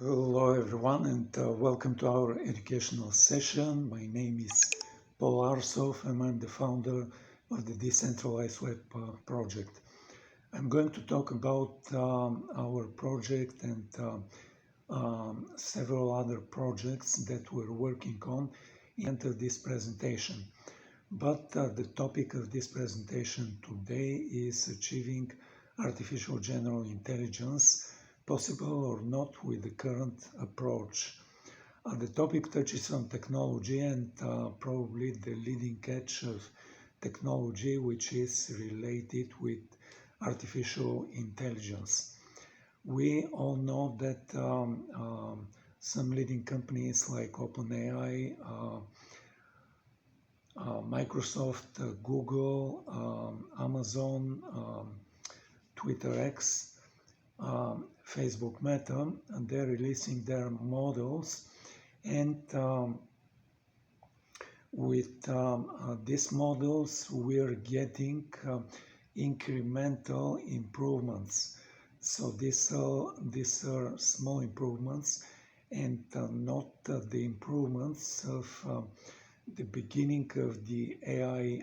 Hello everyone and welcome to our educational session. My name is Paul Arsov and I'm the founder of the Decentralized Web project. I'm going to talk about our project and several other projects that we're working on in this presentation. But the topic of this presentation today is achieving artificial general intelligence, possible or not with the current approach. The topic touches on technology and probably the leading edge of technology, which is related with artificial intelligence. We all know that some leading companies like OpenAI, Microsoft, Google, Amazon, Twitter X, Facebook Meta, and they're releasing their models, and with these models we're getting incremental improvements. So these are small improvements and not the improvements of the beginning of the AI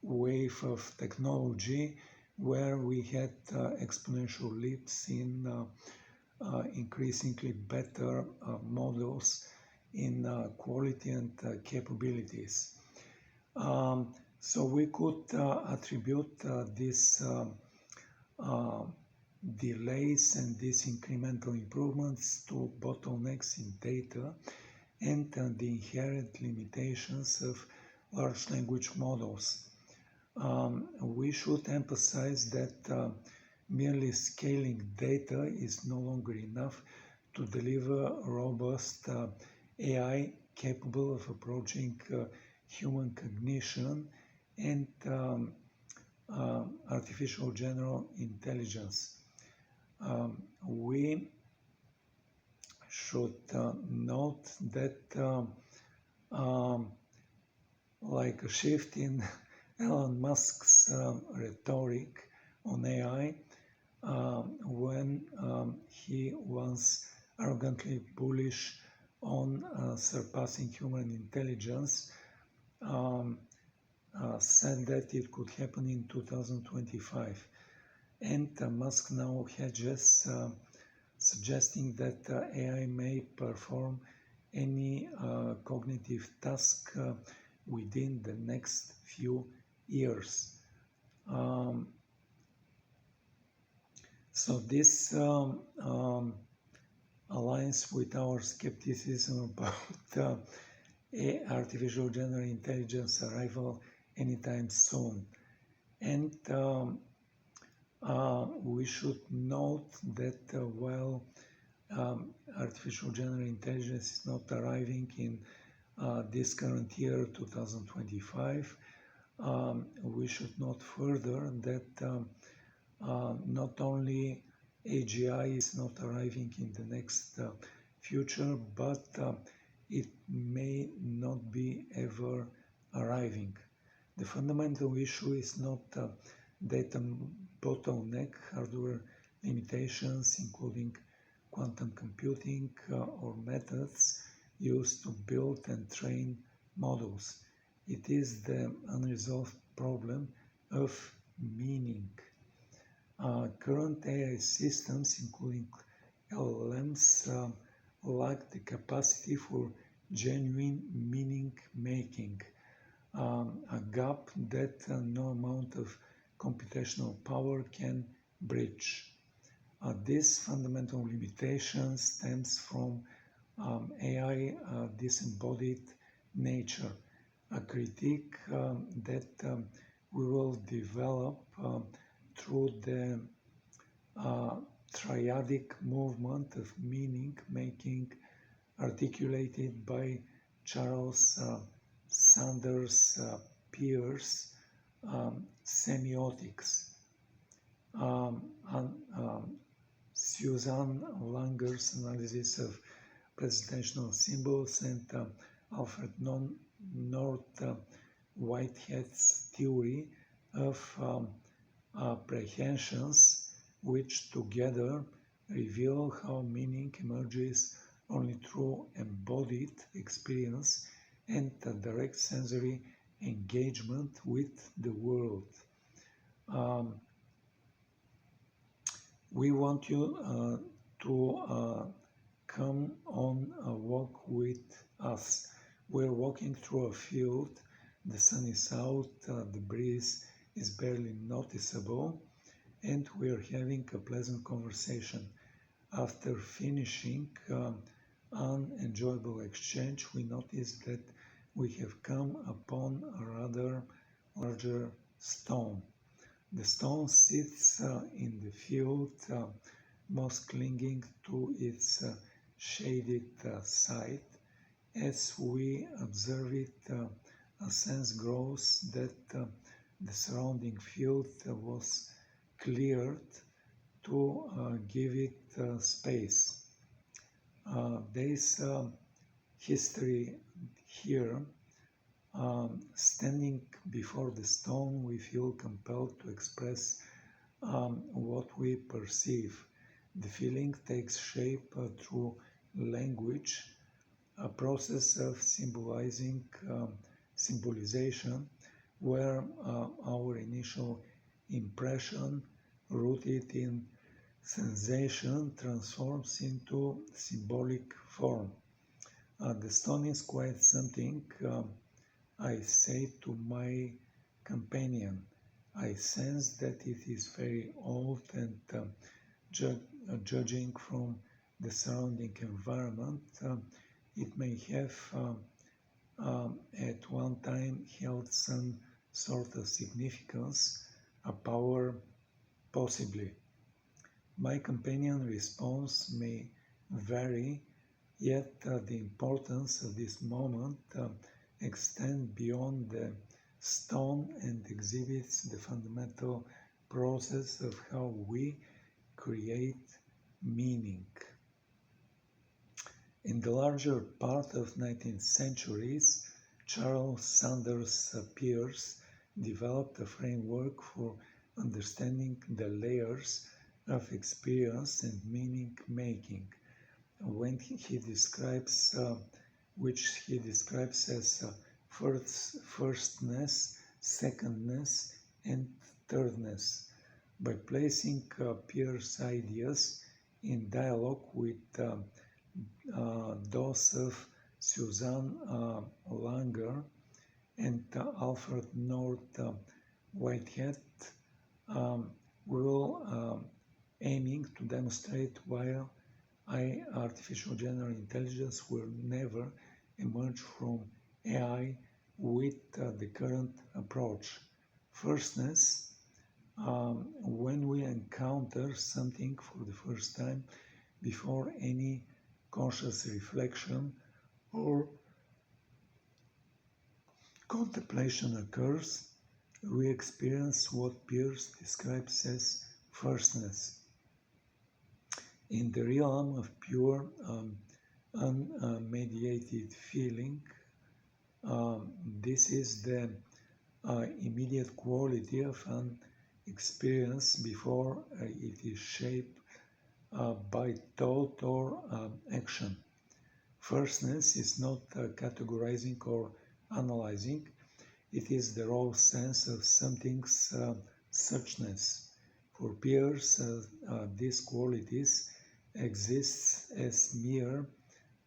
wave of technology, where we had exponential leaps in increasingly better models in quality and capabilities. So we could attribute these delays and these incremental improvements to bottlenecks in data and the inherent limitations of large language models. We should emphasize that merely scaling data is no longer enough to deliver robust AI capable of approaching human cognition and artificial general intelligence. We should note that like a shift in Elon Musk's rhetoric on AI, when he was arrogantly bullish on surpassing human intelligence, said that it could happen in 2025. And Musk now hedges, suggesting that AI may perform any cognitive task within the next few years. So this aligns with our skepticism about artificial general intelligence arrival anytime soon. And we should note that while artificial general intelligence is not arriving in this current year, 2025, we should note further that not only AGI is not arriving in the next future, but it may not be ever arriving. The fundamental issue is not data bottleneck, hardware limitations, including quantum computing or methods used to build and train models. It is the unresolved problem of meaning. Current AI systems, including LLMs, lack the capacity for genuine meaning making, a gap that no amount of computational power can bridge. This fundamental limitation stems from AI disembodied nature, a critique that we will develop through the triadic movement of meaning making articulated by Charles Sanders Peirce semiotics. Susan Langer's analysis of presidential symbols and Alfred North Whitehead's theory of apprehensions, which together reveal how meaning emerges only through embodied experience and a direct sensory engagement with the world. Um, we want you to come on a walk with us. We're walking through a field, the sun is out, the breeze is barely noticeable, and we're having a pleasant conversation. After finishing an enjoyable exchange, we notice that we have come upon a rather larger stone. The stone sits in the field, most clinging to its shaded side. As we observe it, a sense grows that the surrounding field was cleared to give it space. There is history here. Standing before the stone, we feel compelled to express what we perceive. The feeling takes shape through language, a process of symbolization, where our initial impression, rooted in sensation, transforms into symbolic form. The stone is quite something, I say to my companion. I sense that it is very old and judging from the surrounding environment, it may have at one time held some sort of significance, a power possibly. My companion response may vary, yet the importance of this moment extends beyond the stone and exhibits the fundamental process of how we create meaning. In the larger part of 19th centuries, Charles Sanders Peirce developed a framework for understanding the layers of experience and meaning making, when he describes which he describes as firstness, secondness, and thirdness. By placing Peirce's ideas in dialogue with those of Suzanne Langer and Alfred North Whitehead, we will aiming to demonstrate why artificial general intelligence will never emerge from AI with the current approach. Firstness, when we encounter something for the first time before any conscious reflection or contemplation occurs, we experience what Peirce describes as firstness. In the realm of pure, unmediated feeling, this is the immediate quality of an experience before it is shaped by thought or action. Firstness is not categorizing or analyzing, it is the raw sense of something's suchness. For Peirce, these qualities exists as mere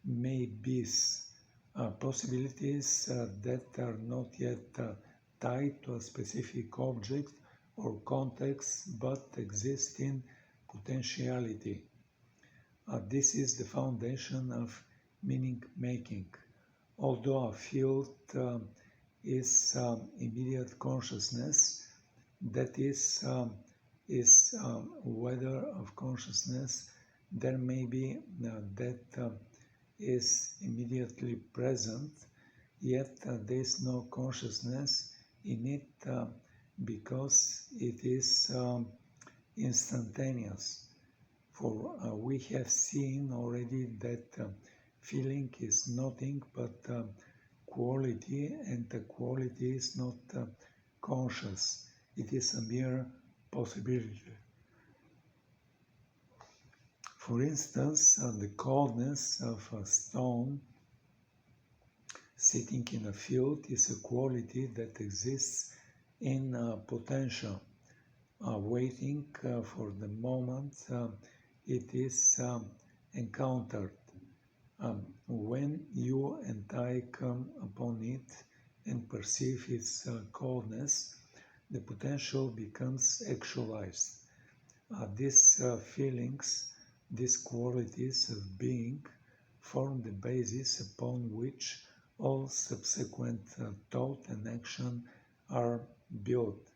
maybes, possibilities that are not yet tied to a specific object or context, but exist in potentiality. This is the foundation of meaning making. Although a field is immediate consciousness, that is whether of consciousness there may be that is immediately present, yet there is no consciousness in it because it is instantaneous. For we have seen already that feeling is nothing but quality, and the quality is not conscious. It is a mere possibility. For instance, the coldness of a stone sitting in a field is a quality that exists in potential, waiting for the moment it is encountered. When you and I come upon it and perceive its coldness, the potential becomes actualized. These feelings, these qualities of being, form the basis upon which all subsequent thought and action are built.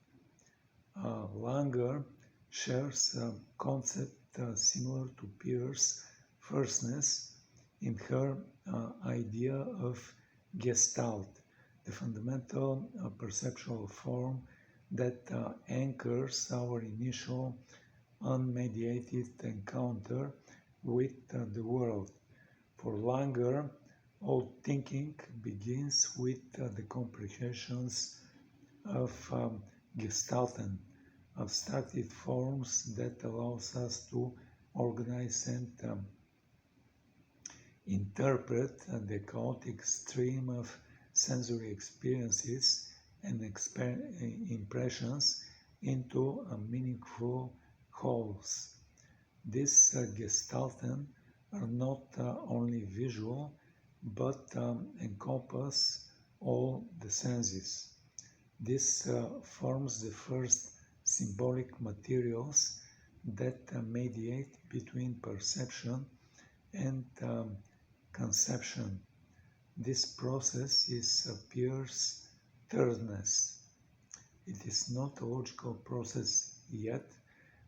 Langer shares a concept similar to Peirce's firstness in her idea of Gestalt, the fundamental perceptual form that anchors our initial unmediated encounter with the world. For Langer, all thinking begins with the comprehensions of Gestalten, abstracted forms that allows us to organize and interpret the chaotic stream of sensory experiences and impressions into meaningful wholes. These Gestalten are not only visual, but encompass all the senses. This forms the first symbolic materials that mediate between perception and conception. This process is Peirce's thirdness. It is not a logical process yet,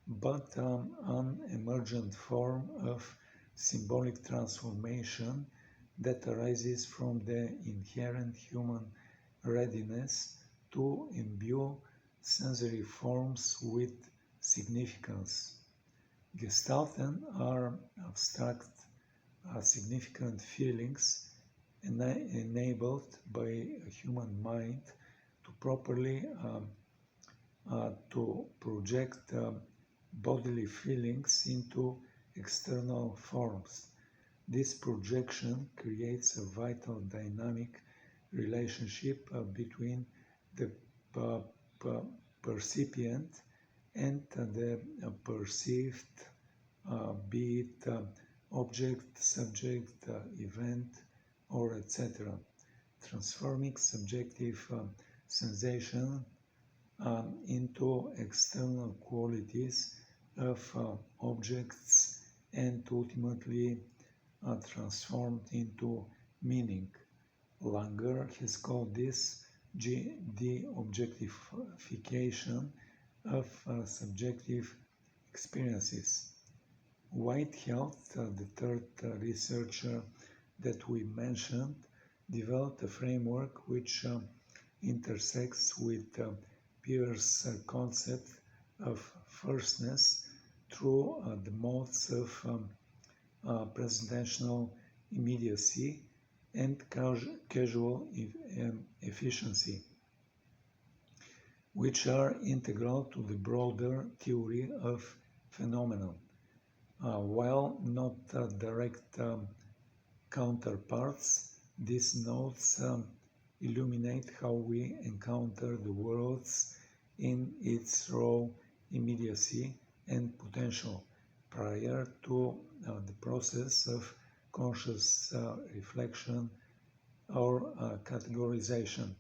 but an emergent form of symbolic transformation that arises from the inherent human readiness to imbue sensory forms with significance. Gestalten are abstract, significant feelings enabled by a human mind to properly to project bodily feelings into external forms. This projection creates a vital dynamic relationship between the percipient and the perceived, be it object, subject, event, or etc., transforming subjective sensation into external qualities of objects and ultimately transformed into meaning. Langer has called this the objectification of subjective experiences. Whitehead, the third researcher that we mentioned, developed a framework which intersects with Peirce's concept of firstness through the modes of presentational immediacy and causal efficiency, which are integral to the broader theory of phenomenon. While not direct counterparts, these notes illuminate how we encounter the worlds in its raw immediacy and potential prior to the process of conscious reflection or categorization.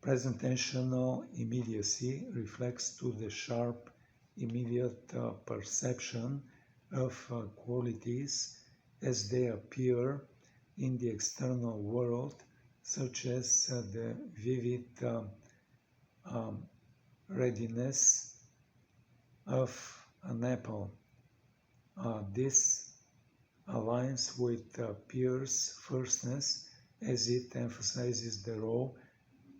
Presentational immediacy reflects to the sharp, immediate perception of qualities as they appear in the external world, such as the vivid readiness of an apple. This aligns with Peirce's firstness as it emphasizes the raw,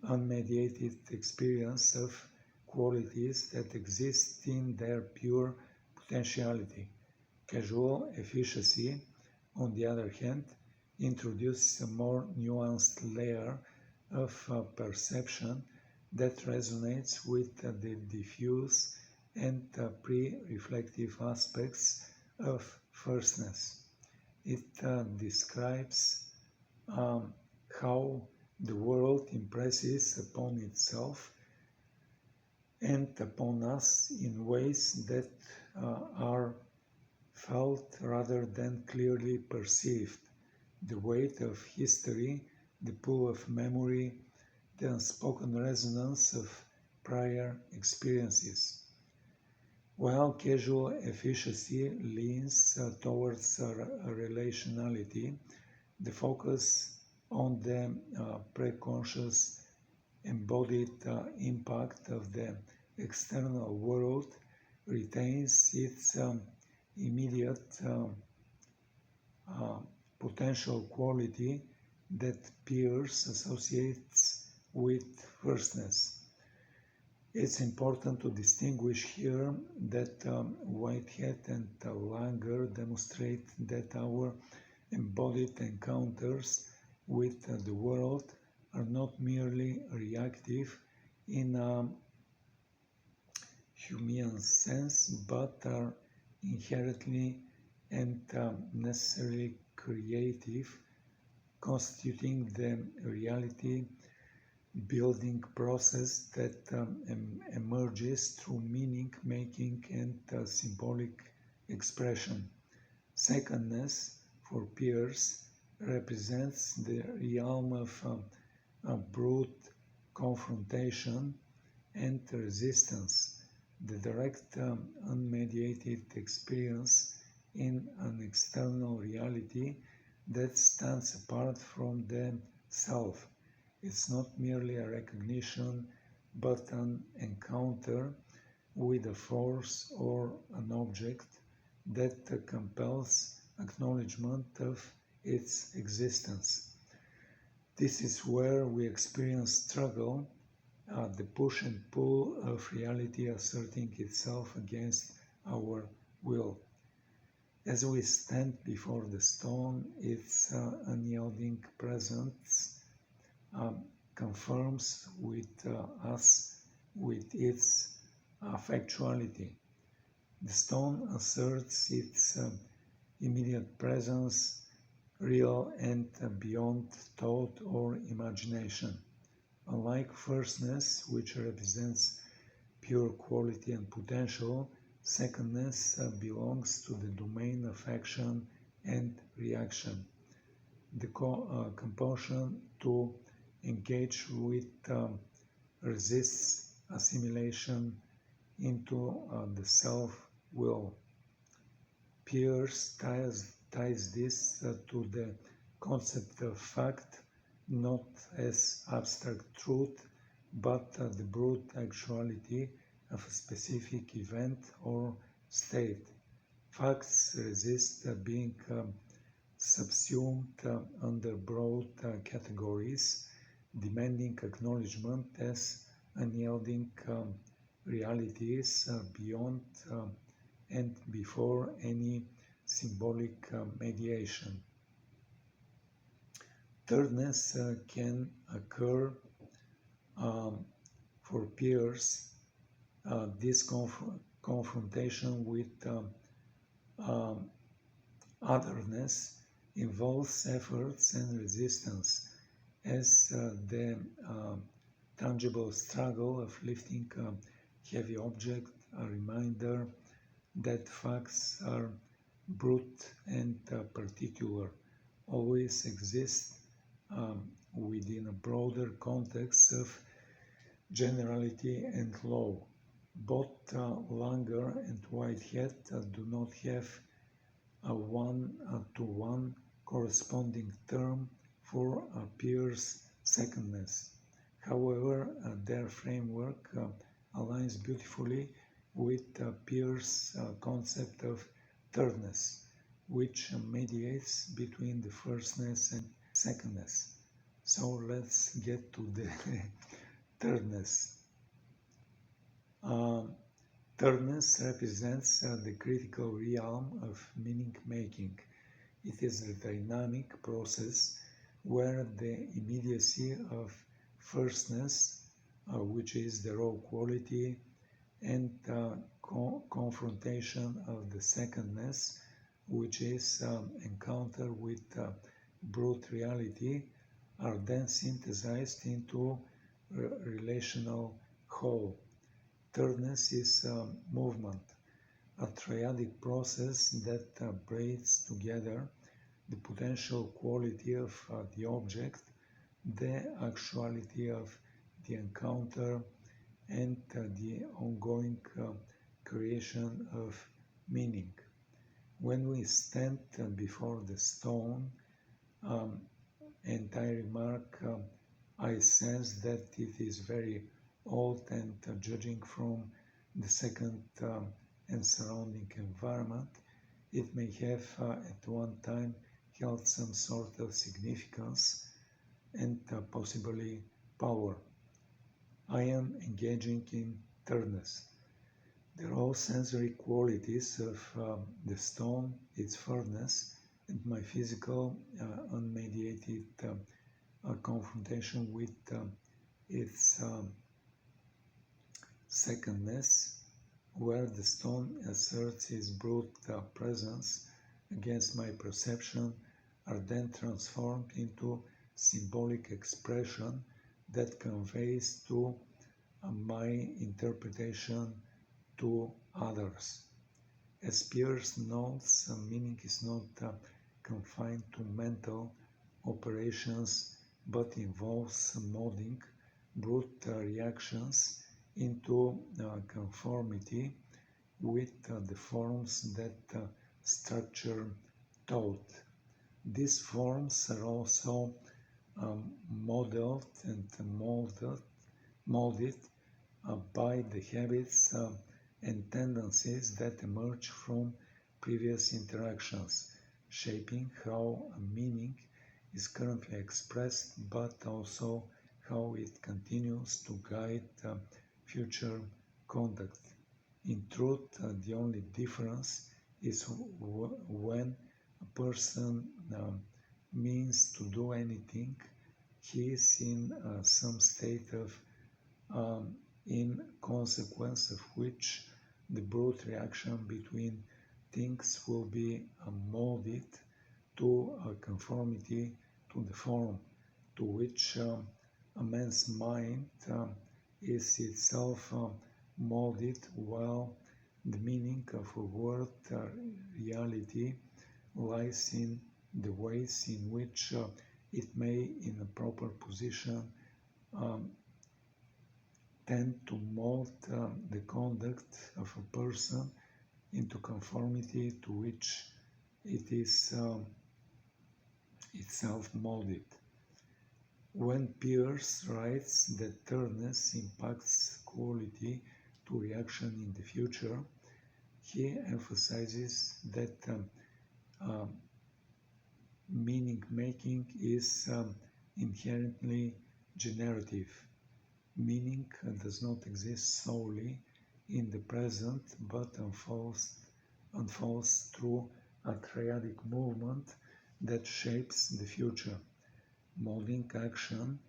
unmediated experience of qualities that exist in their pure potentiality. Causal efficiency, on the other hand, introduces a more nuanced layer of perception that resonates with the diffuse and pre-reflective aspects of firstness. It describes how the world impresses upon itself and upon us in ways that are felt rather than clearly perceived. The weight of history, the pull of memory, the unspoken resonance of prior experiences. While casual efficiency leans towards relationality, the focus on the preconscious embodied impact of the external world retains its immediate potential quality that Peirce associates with firstness. It's important to distinguish here that Whitehead and Langer demonstrate that our embodied encounters with the world are not merely reactive in a Humean sense, but are inherently and necessarily creative, constituting the reality building process that emerges through meaning making and symbolic expression. Secondness, for Peirce, represents the realm of brute confrontation and resistance, the direct unmediated experience in an external reality that stands apart from the self. It's not merely a recognition, but an encounter with a force or an object that compels acknowledgement of its existence. This is where we experience struggle, the push and pull of reality asserting itself against our will. As we stand before the stone, its unyielding presence confirms with us with its factuality. The stone asserts its immediate presence, real and beyond thought or imagination. Unlike firstness, which represents pure quality and potential, secondness belongs to the domain of action and reaction. The compulsion to engage with resists assimilation into the self-will. Peirce ties this to the concept of fact, not as abstract truth, but the brute actuality of a specific event or state. Facts resist being subsumed under broad categories, demanding acknowledgement as unyielding realities beyond and before any symbolic mediation. Thirdness can occur for Peirce. This confrontation with otherness involves efforts and resistance as the tangible struggle of lifting a heavy object, a reminder that facts are brute and particular, always exist within a broader context of generality and law. Both Langer and Whitehead do not have a one-to-one corresponding term for Peirce's secondness. However, their framework aligns beautifully with Peirce's concept of thirdness, which mediates between the firstness and secondness. So let's get to the thirdness. Thirdness represents the critical realm of meaning making. It is a dynamic process where the immediacy of firstness, which is the raw quality, and confrontation of the secondness, which is encounter with brute reality, are then synthesized into a relational whole. Thirdness is movement, a triadic process that brings together the potential quality of the object, the actuality of the encounter, and the ongoing creation of meaning. When we stand before the stone, um, and I remark, I sense that it is very old, and judging from the second and surrounding environment, it may have at one time held some sort of significance and possibly power. I am engaging in thirdness. The raw sensory qualities of the stone, its firmness, and my physical, unmediated confrontation with its secondness, where the stone asserts its brute presence against my perception, are then transformed into symbolic expression that conveys to my interpretation to others. As Peirce notes, meaning is not confined to mental operations but involves molding brute reactions into conformity with the forms that structure thought. These forms are also modeled and molded by the habits and tendencies that emerge from previous interactions, shaping how a meaning is currently expressed, but also how it continues to guide future conduct. In truth, the only difference is when a person means to do anything, he is in some state of in consequence of which the brute reaction between things will be molded to a conformity to the form to which a man's mind is itself molded, while the meaning of a word reality lies in the ways in which it may, in a proper position, tend to mold the conduct of a person into conformity to which it is itself molded. When Peirce writes that thirdness impacts quality to reaction in the future, he emphasizes that meaning making is inherently generative. Meaning does not exist solely in the present, but unfolds through a triadic movement that shapes the future, molding action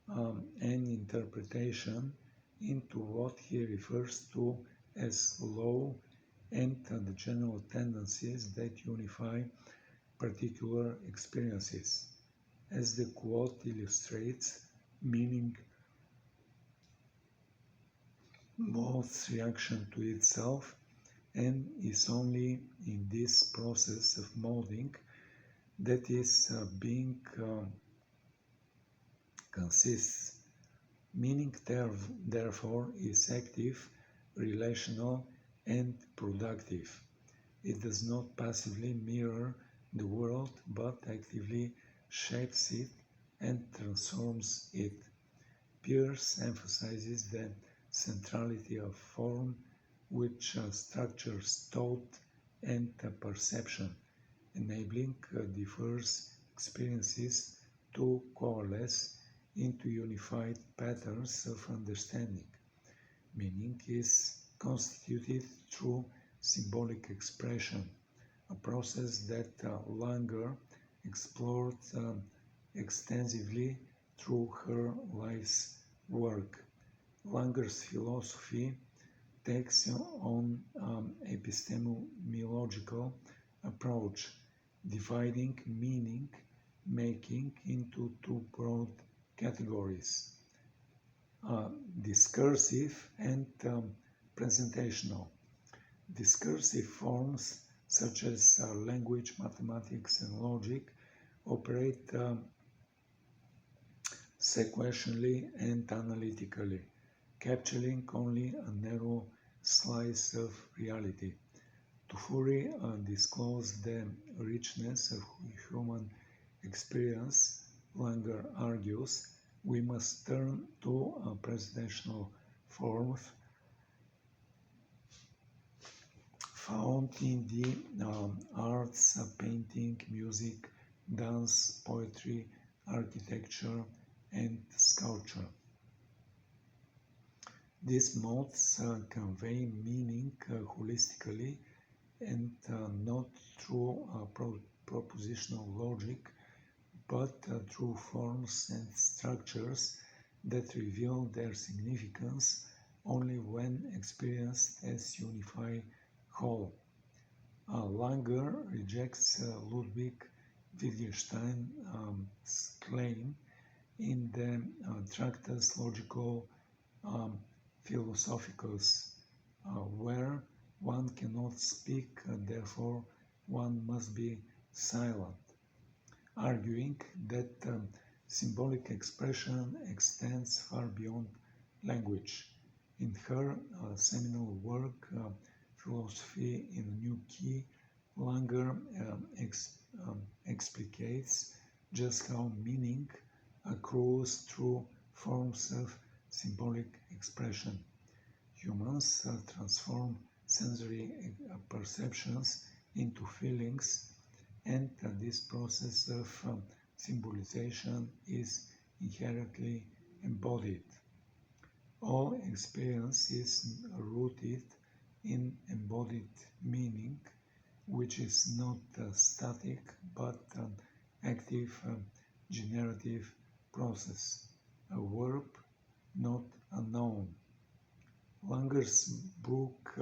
and interpretation into what he refers to as law and the general tendencies that unify particular experiences. As the quote illustrates, meaning molds reaction to itself, and is only in this process of molding that is being consists. Meaning therefore is active, relational, and productive. It does not passively mirror the world, but actively shapes it and transforms it. Peirce emphasizes the centrality of form, which structures thought and perception, enabling diverse experiences to coalesce into unified patterns of understanding. Meaning is constituted through symbolic expression, a process that Langer explored extensively through her life's work. Langer's philosophy takes on epistemological approach, dividing meaning making into two broad categories, discursive and presentational. Discursive forms such as language, mathematics, and logic operate sequentially and analytically, capturing only a narrow slice of reality. To fully disclose the richness of human experience, Langer argues, we must turn to presentational forms found in the arts, painting, music, dance, poetry, architecture, and sculpture. These modes convey meaning holistically and not through propositional logic, but through forms and structures that reveal their significance only when experienced as unified whole. Langer rejects Ludwig Wittgenstein's claim in the Tractatus Logico Philosophicus, where one cannot speak, therefore one must be silent, arguing that symbolic expression extends far beyond language. In her seminal work, Philosophy in a New Key, Langer explicates just how meaning accrues through forms of symbolic expression. Humans transform sensory perceptions into feelings, and this process of symbolization is inherently embodied. All experience is rooted in embodied meaning, which is not static but an active generative process, a verb, not a noun. Langer's book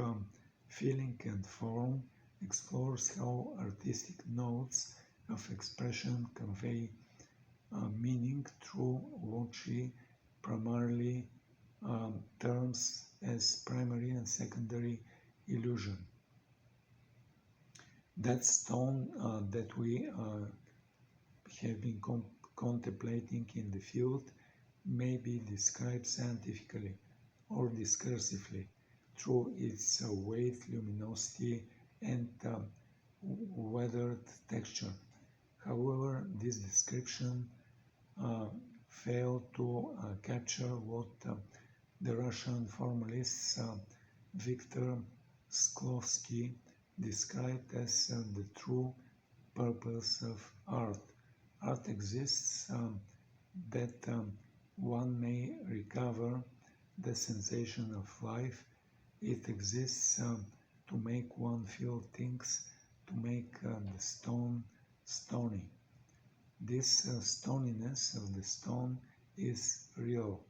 Feeling and Form explores how artistic notes of expression convey meaning through what she primarily terms as primary and secondary illusion. That stone that we have been contemplating in the field may be described scientifically or discursively through its weight, luminosity, and weathered texture. However, this description failed to capture what the Russian formalist Viktor Shklovsky described as the true purpose of art. Art exists that one may recover the sensation of life. It exists to make one feel things, to make the stone stony. This stoniness of the stone is real,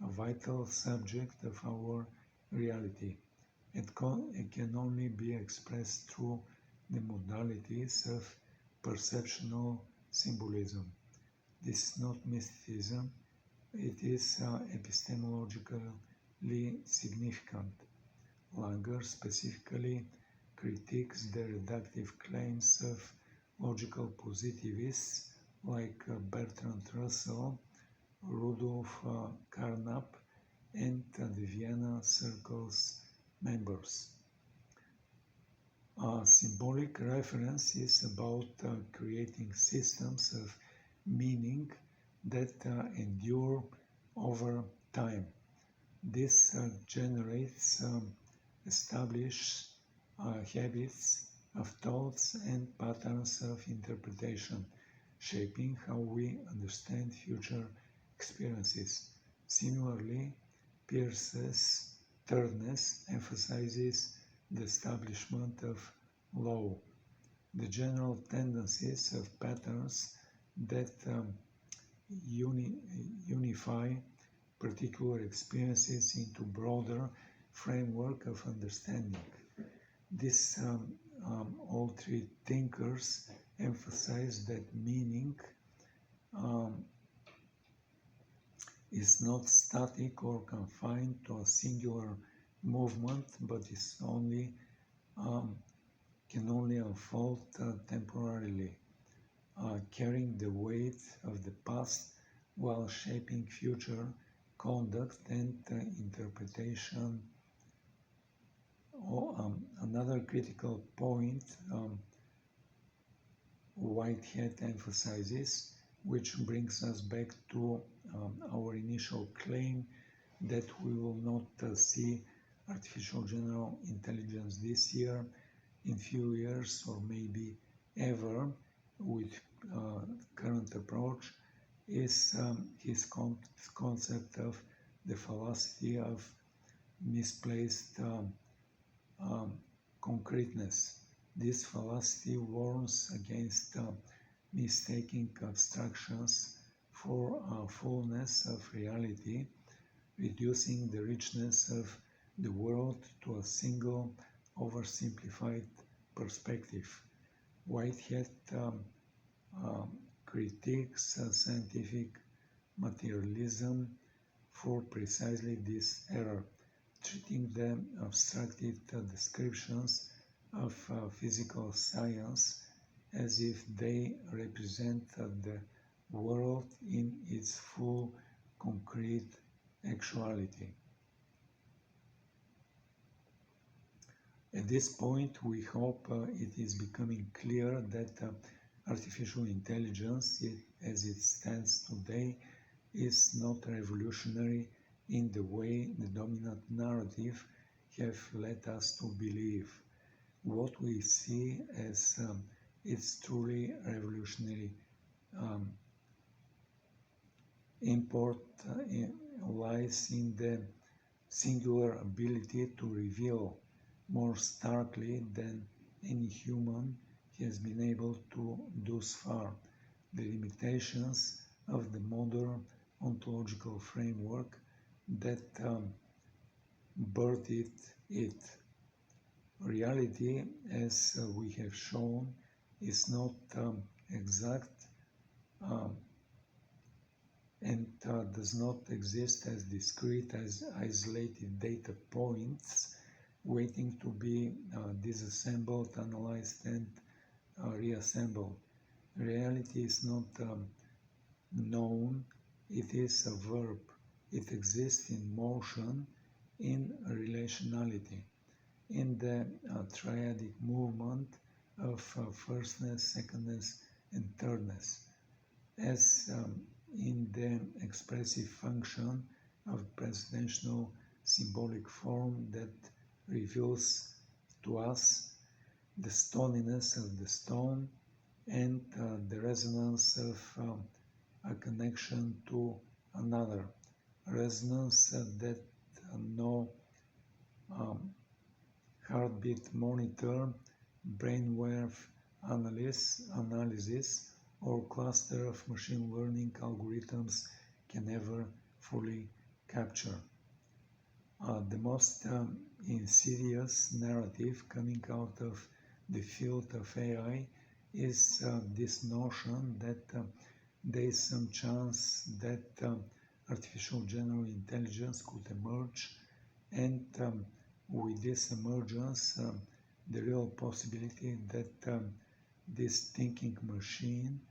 a vital subject of our reality. It can only be expressed through the modalities of perceptual symbolism. This is not mysticism, it is epistemologically significant. Langer specifically critiques the reductive claims of logical positivists like Bertrand Russell, Rudolf Carnap, and the Vienna Circle's members. Symbolic reference is about creating systems of meaning that endure over time. This generates established habits of thoughts and patterns of interpretation, shaping how we understand future experiences. Similarly, Peirce's thirdness emphasizes the establishment of law, the general tendencies of patterns that unify particular experiences into broader framework of understanding. This all three thinkers emphasize that meaning is not static or confined to a singular movement, but is only can only unfold temporarily, carrying the weight of the past while shaping future conduct and interpretation. Another critical point Whitehead emphasizes, which brings us back to our initial claim that we will not see artificial general intelligence this year, in few years, or maybe ever, with current approach, is his concept of the fallacy of misplaced concreteness. This fallacy warns against mistaking abstractions for fullness of reality, reducing the richness of the world to a single oversimplified perspective. Whitehead critiques scientific materialism for precisely this error, treating the abstracted descriptions of physical science as if they represent the world in its full concrete actuality. At this point, we hope it is becoming clear that artificial intelligence, as it stands today, is not revolutionary in the way the dominant narrative have led us to believe. What we see as its truly revolutionary import lies in the singular ability to reveal more starkly than any human has been able to thus far the limitations of the modern ontological framework that birthed it. Reality, as we have shown, is not exact and does not exist as discrete as isolated data points waiting to be disassembled, analyzed, and reassembled. Reality is not known, it is a verb. It exists in motion, in relationality, in the triadic movement of firstness, secondness, and thirdness, as in the expressive function of presentational symbolic form that reveals to us the stoniness of the stone and the resonance of a connection to another, resonance that no heartbeat monitor, brainwave analysis, or cluster of machine learning algorithms can ever fully capture. The most insidious narrative coming out of the field of AI is this notion that there is some chance that artificial general intelligence could emerge, and with this emergence, the real possibility that this thinking machine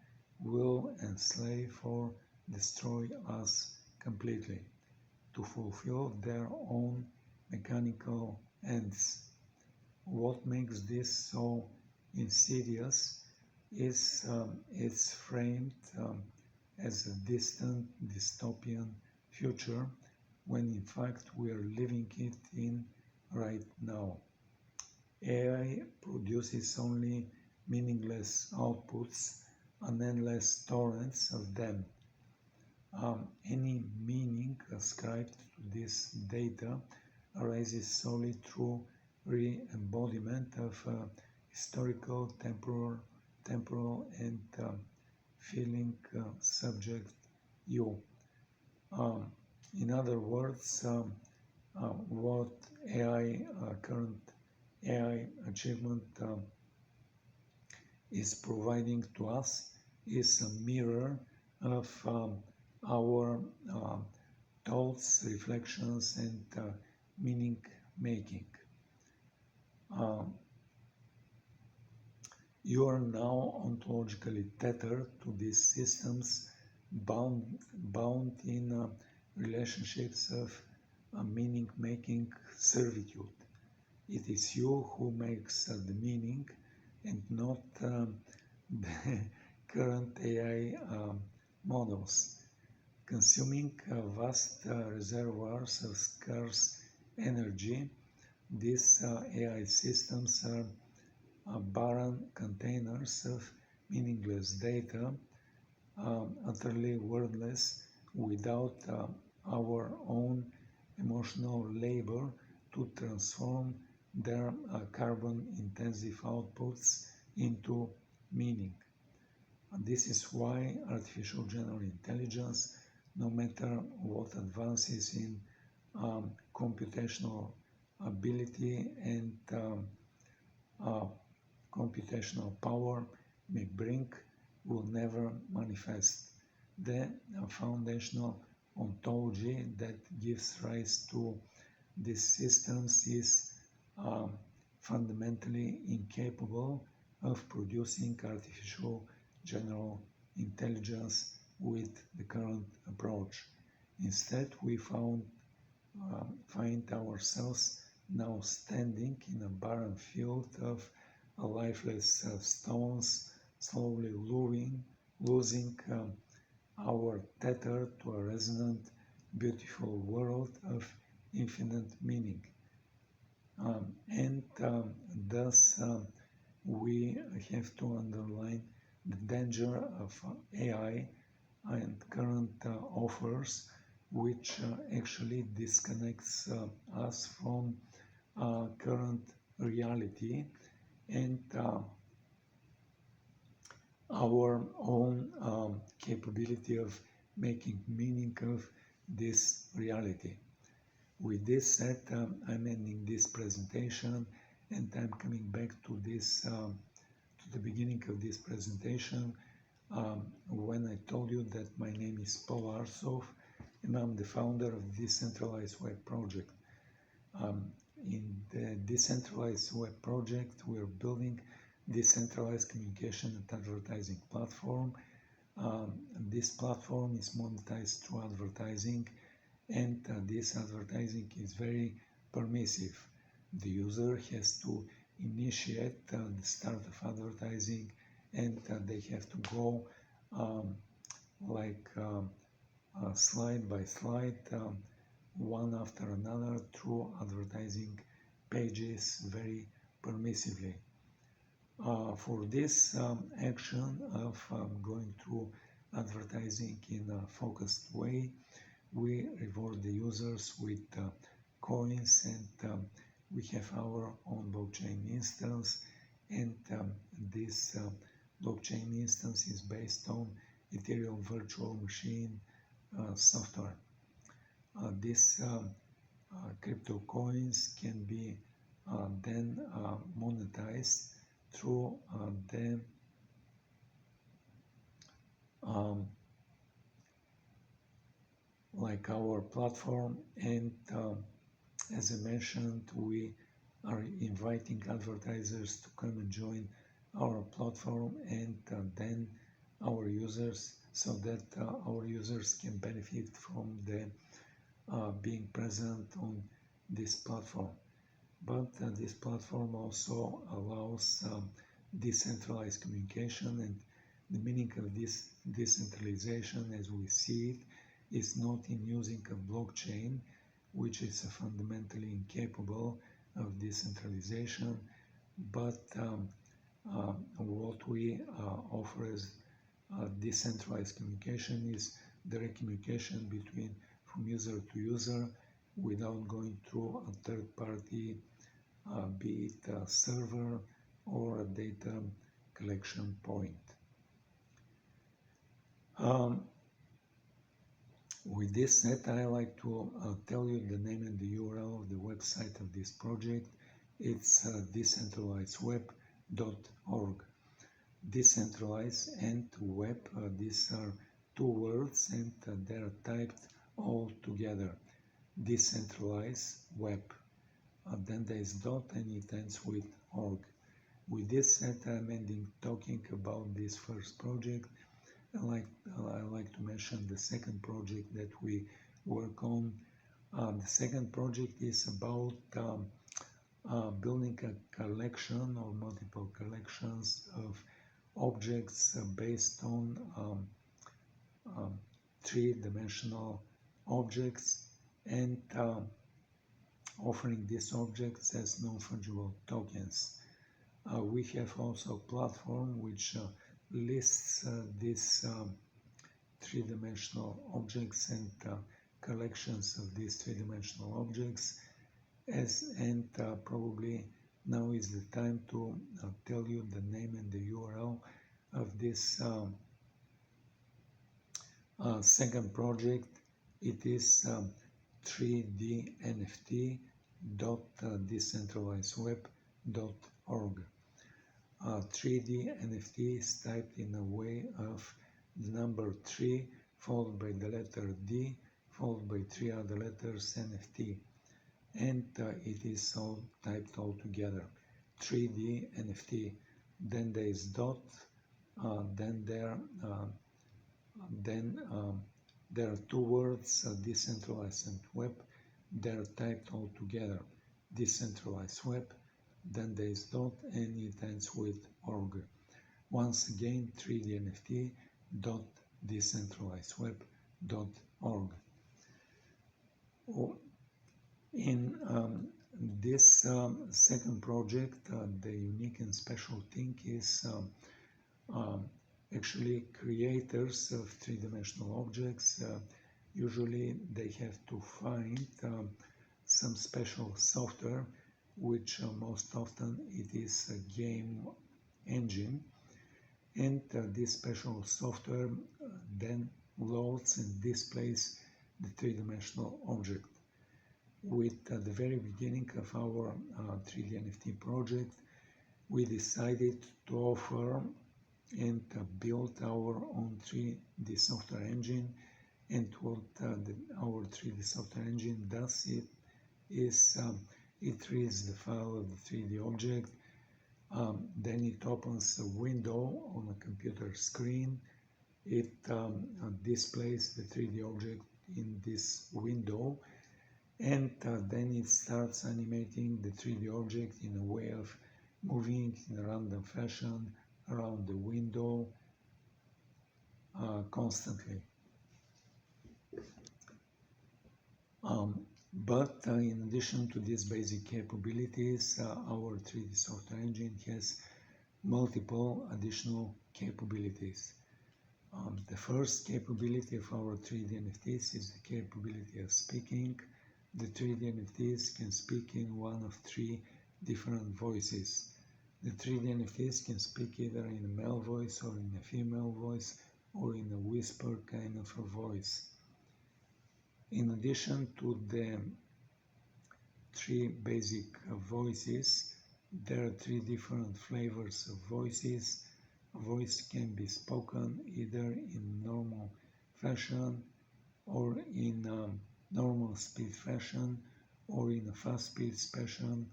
will enslave or destroy us completely to fulfill their own mechanical ends. What makes this so insidious is it's framed as a distant dystopian future when in fact we are living it in right now. AI produces only meaningless outputs and endless torrents of them. Any meaning ascribed to this data arises solely through re-embodiment of historical, temporal and feeling subject you. In other words, what AI, current AI achievement is providing to us is a mirror of our thoughts, reflections, and meaning making. You are now ontologically tethered to these systems, bound in relationships of meaning-making servitude. It is you who makes the meaning and not the current AI models. Consuming vast reservoirs of scarce energy, these AI systems are barren containers of meaningless data, utterly worthless without our own emotional labor to transform their carbon-intensive outputs into meaning. And this is why artificial general intelligence, no matter what advances in computational ability and computational power may bring, will never manifest. The foundational ontology that gives rise to these systems is fundamentally incapable of producing artificial general intelligence with the current approach. Instead, we find ourselves now standing in a barren field of lifeless stones, slowly losing our tether to a resonant, beautiful world of infinite meaning. Thus, we have to underline the danger of AI and current offers, which actually disconnects us from current reality and our own capability of making meaning of this reality. With this said, I'm ending this presentation, and I'm coming back to this to the beginning of this presentation when I told you that my name is Paul Arsov and I'm the founder of the Decentralized Web Project. In the Decentralized Web Project, we're building decentralized communication and advertising platform. This platform is monetized through advertising, and this advertising is very permissive. The user has to initiate the start of advertising, and they have to go slide by slide, one after another through advertising pages very permissively. For this action of going through advertising in a focused way, we reward the users with coins, and we have our own blockchain instance, and this blockchain instance is based on Ethereum virtual machine software. These crypto coins can be then monetized through the like our platform, and as I mentioned, we are inviting advertisers to come and join our platform, and then our users, so that our users can benefit from the being present on this platform. But this platform also allows decentralized communication, and the meaning of this decentralization, as we see it, is not in using a blockchain, which is fundamentally incapable of decentralization, but what we offer as decentralized communication is direct communication from user to user without going through a third party, be it a server or a data collection point. With this said, I like to tell you the name and the URL of the website of this project. It's decentralizedweb.org. Decentralized and web. These are two words and they are typed all together. Decentralized web. Then there is dot and it ends with org. With this said, I'm ending talking about this first project. I like to mention the second project that we work on. The second project is about building a collection or multiple collections of objects based on three-dimensional objects and offering these objects as non-fungible tokens. We have also a platform which lists these three-dimensional objects and collections of these three-dimensional objects and probably now is the time to tell you the name and the URL of this second project. It is 3dnft.decentralizedweb.org. 3D NFT is typed in a way of the number 3 followed by the letter D followed by 3 other letters NFT, and it is all typed all together. 3D NFT. Then there is dot. Then there are two words, decentralized and web. They are typed all together. Decentralized web. Then there is dot and it ends with org. Once again, 3dnft.decentralizedweb.org. In this second project, the unique and special thing is actually creators of three-dimensional objects. Usually they have to find some special software, which most often it is a game engine, and this special software then loads and displays the three-dimensional object. With the very beginning of our 3D NFT project, we decided to offer and build our own 3D software engine. And what our 3D software engine does is it reads the file of the 3D object, then it opens a window on a computer screen. It displays the 3D object in this window, and then it starts animating the 3D object in a way of moving in a random fashion around the window constantly. But in addition to these basic capabilities, our 3D software engine has multiple additional capabilities. The first capability of our 3D NFTs is the capability of speaking. The 3D NFTs can speak in one of three different voices. The 3D NFTs can speak either in a male voice or in a female voice or in a whisper kind of a voice. In addition to the three basic voices, there are three different flavors of voices. A voice can be spoken either in normal fashion or in normal speed fashion or in a fast speed fashion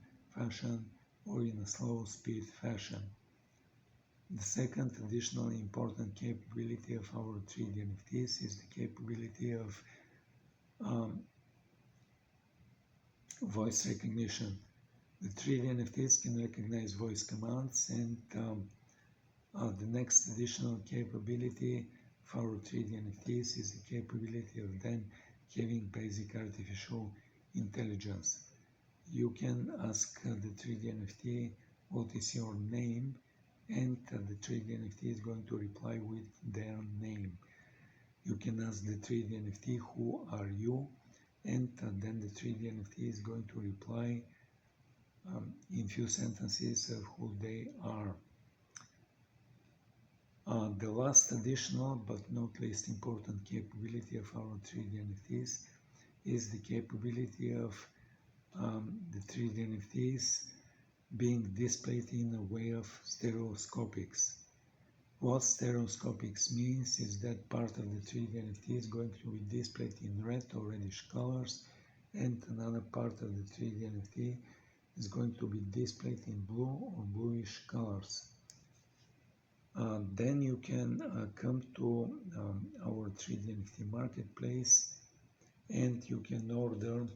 or in a slow speed fashion. The second additional important capability of our 3D NFTs is the capability of voice recognition. The 3D NFTs can recognize voice commands, and the next additional capability for our 3D NFTs is the capability of then having basic artificial intelligence. You can ask the 3D NFT what is your name, and the 3D NFT is going to reply with their name. You can ask the 3D NFT who are you, and then the 3D NFT is going to reply in few sentences of who they are. The last additional but not least important capability of our 3D NFTs is the capability of the 3D NFTs being displayed in a way of stereoscopics. What stereoscopics means is that part of the 3D NFT is going to be displayed in red or reddish colors, and another part of the 3D NFT is going to be displayed in blue or bluish colors. Then you can come to our 3D NFT marketplace, and you can order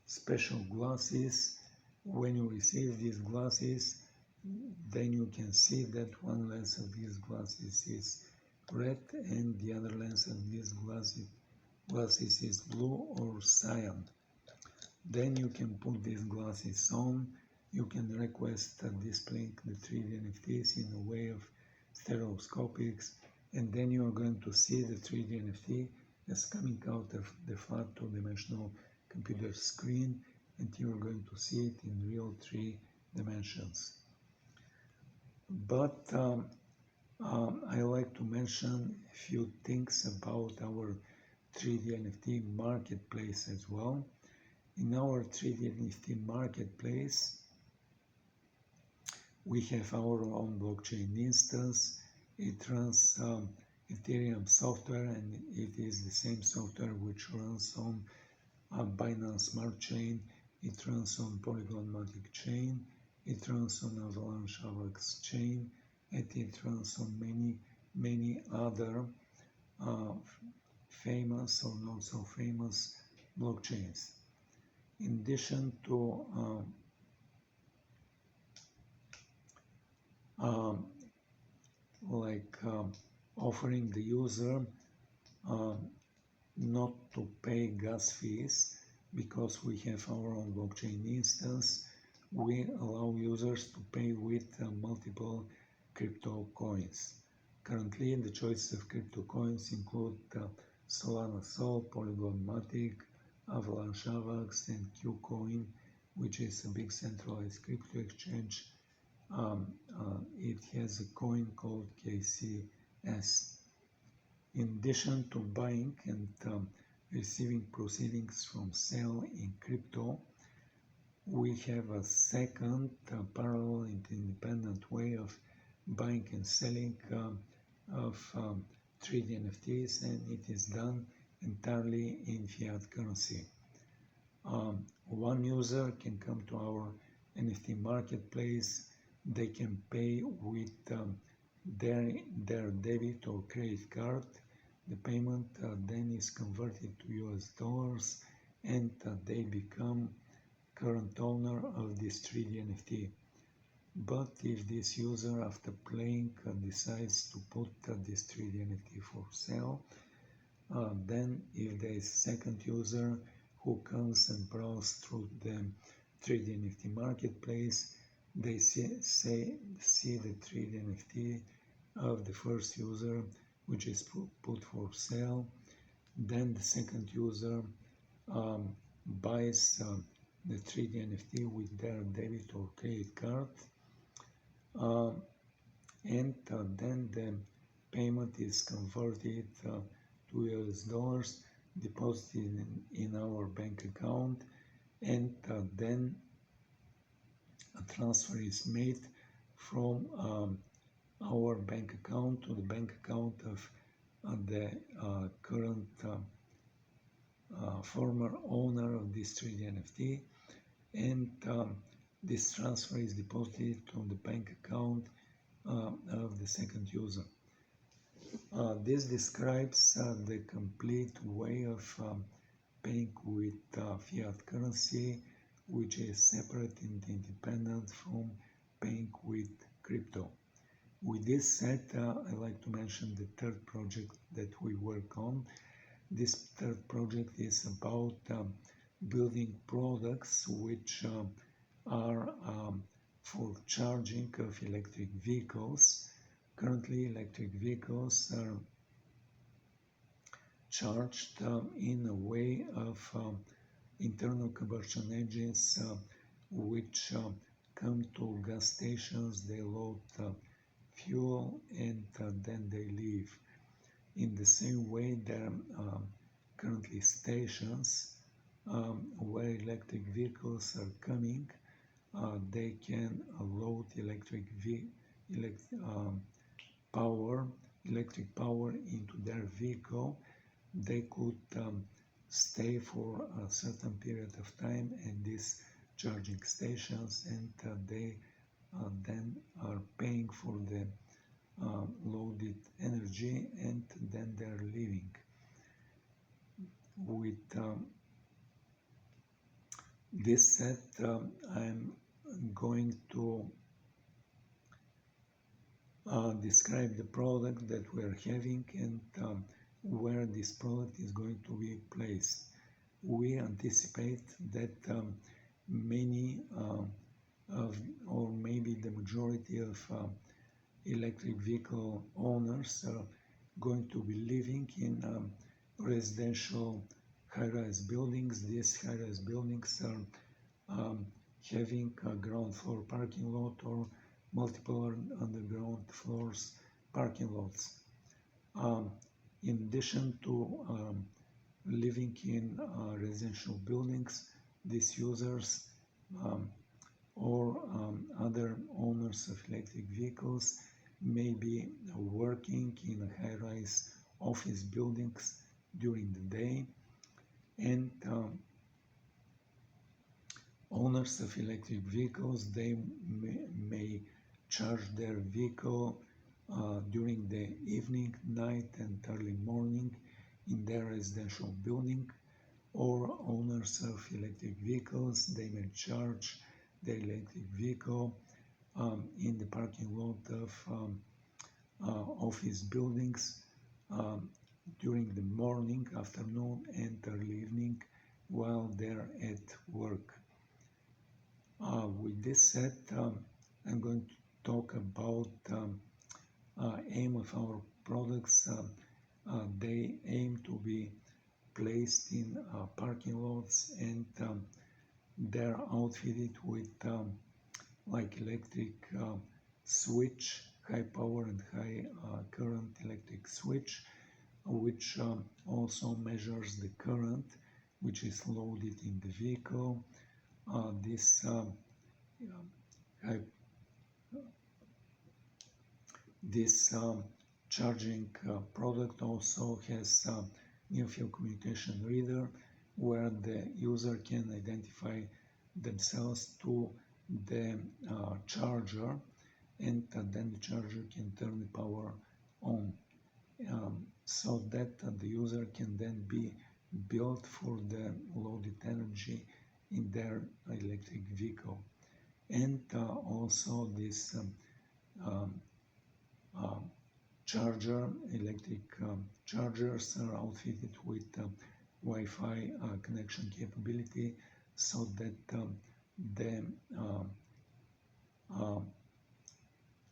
special glasses. When you receive these glasses, then you can see that one lens of these glasses is red and the other lens of these glasses is blue or cyan. Then you can put these glasses on. You can request displaying the 3D NFTs in a way of stereoscopics, and then you are going to see the 3D NFT as coming out of the flat two-dimensional computer screen, and you are going to see it in real 3 dimensions. But I like to mention a few things about our 3D NFT marketplace as well. In our 3D NFT marketplace, we have our own blockchain instance. It runs Ethereum software, and it is the same software which runs on Binance Smart Chain. It runs on Polygon Matic Chain. It runs on Avalanche Avax Chain, and it runs on many other famous or not so famous blockchains. In addition to offering the user not to pay gas fees, because we have our own blockchain instance, we allow users to pay with multiple crypto coins. Currently, the choices of crypto coins include Solana Sol, Polygon Matic, Avalanche Avax, and Qcoin, which is a big centralized crypto exchange. It has a coin called KCS. In addition to buying and receiving proceedings from sale in crypto, we have a second parallel and independent way of buying and selling of 3D NFTs, and it is done entirely in fiat currency. One user can come to our NFT marketplace. They can pay with their debit or credit card. The payment then is converted to US dollars, and they become current owner of this 3D NFT. But if this user, after playing, decides to put this 3D NFT for sale, then if there is a second user who comes and browses through the 3D NFT marketplace, they see the 3D NFT of the first user, which is put for sale. Then the second user buys the 3D NFT with their debit or credit card, and then the payment is converted to US dollars, deposited in our bank account, and then a transfer is made from our bank account to the bank account of the current former owner of this 3D NFT, and this transfer is deposited to the bank account of the second user. This describes the complete way of paying with fiat currency, which is separate and independent from paying with crypto. With this said, I'd like to mention the third project that we work on. This third project is about building products which are for charging of electric vehicles. Currently, electric vehicles are charged in a way of internal combustion engines which come to gas stations, they load fuel, and then they leave. In the same way, there are currently stations where electric vehicles are coming. They can load electric power electric power into their vehicle, they could stay for a certain period of time at these charging stations, and they then are paying for the loaded energy, and then they're leaving. With this said, I'm going to describe the product that we're having and where this product is going to be placed. We anticipate that many or maybe the majority of electric vehicle owners are going to be living in residential high-rise buildings. These high-rise buildings are having a ground floor parking lot or multiple underground floors parking lots. In addition to living in residential buildings, these users or other owners of electric vehicles may be working in high-rise office buildings during the day, and owners of electric vehicles, they may charge their vehicle during the evening, night, and early morning in their residential building. Or owners of electric vehicles, they may charge their electric vehicle in the parking lot of office buildings during the morning, afternoon, and early evening while they're at work. With this said, I'm going to talk about aim of our products. They aim to be placed in parking lots, and they're outfitted with like electric switch, high power and high current electric switch, which also measures the current which is loaded in the vehicle. This charging product also has near-field communication reader, where the user can identify themselves to the charger, and then the charger can turn the power on, so that the user can then be billed for the loaded energy in their electric vehicle. And also this electric chargers are outfitted with Wi-Fi connection capability, so that the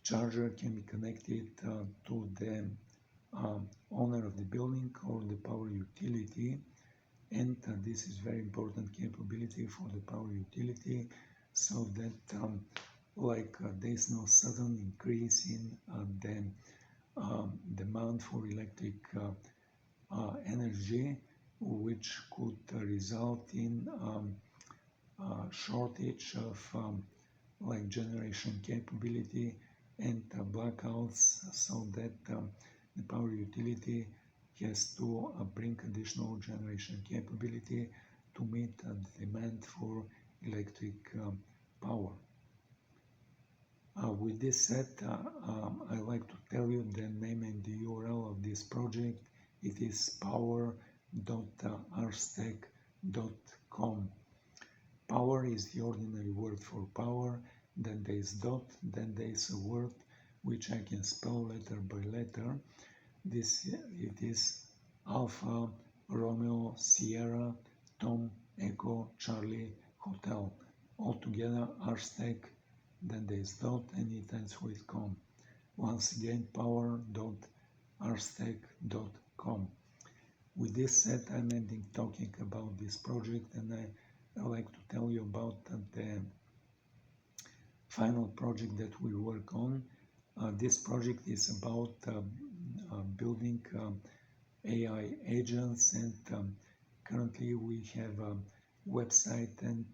charger can be connected to the owner of the building or the power utility. And this is very important capability for the power utility, so that there is no sudden increase in the demand for electric energy, which could result in shortage of generation capability and blackouts, so that the power utility has to bring additional generation capability to meet the demand for electric power. With this said, I'd like to tell you the name and the URL of this project. It is power.arstec.com. Power is the ordinary word for power, then there is dot, then there is a word which I can spell letter by letter. It is Alpha Romeo Sierra Tom Echo Charlie Hotel. Altogether Arstec, then there is dot, and it ends with com. Once again, power.arstec.com. With this said, I'm ending talking about this project, and I'd like to tell you about the final project that we work on. This project is about building AI agents, and currently we have a website, and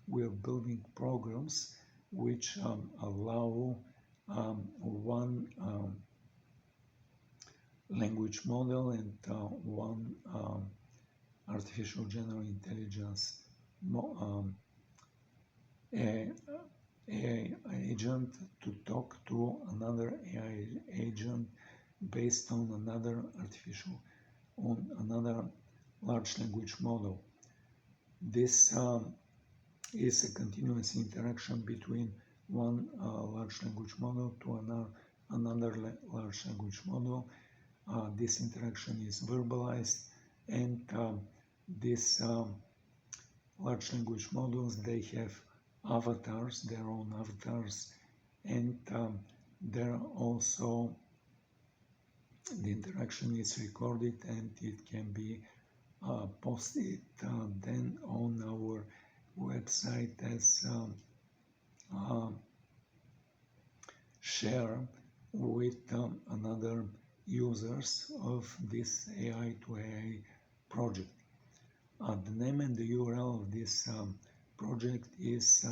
we are building programs which allow one language model and one artificial general intelligence AI agent to talk to another AI agent based on another large language model. This is a continuous interaction between one large language model to another large language model. This interaction is verbalized, and these large language models, they have avatars, their own avatars, and there also the interaction is recorded and it can be posted then on our website as share with another users of this AI to AI project. The name and the URL of this project is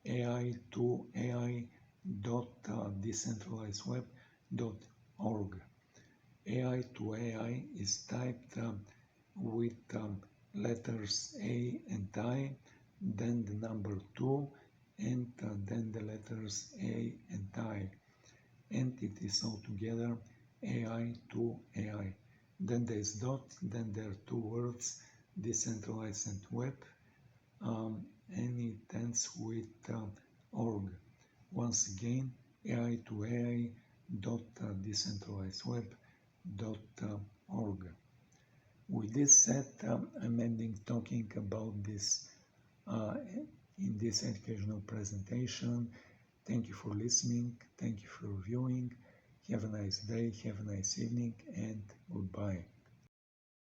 AI to AI.decentralizedweb.org. AI to AI is typed with letters A and I, then the number 2, and then the letters A and I. And it is all together AI to AI. Then there is dot, then there are two words, decentralized and web, and it ends with org. Once again, AI to AI .decentralizedweb.org. With this said, I'm ending talking about this in this educational presentation. Thank you for listening. Thank you for viewing. Have a nice day, have a nice evening, and goodbye.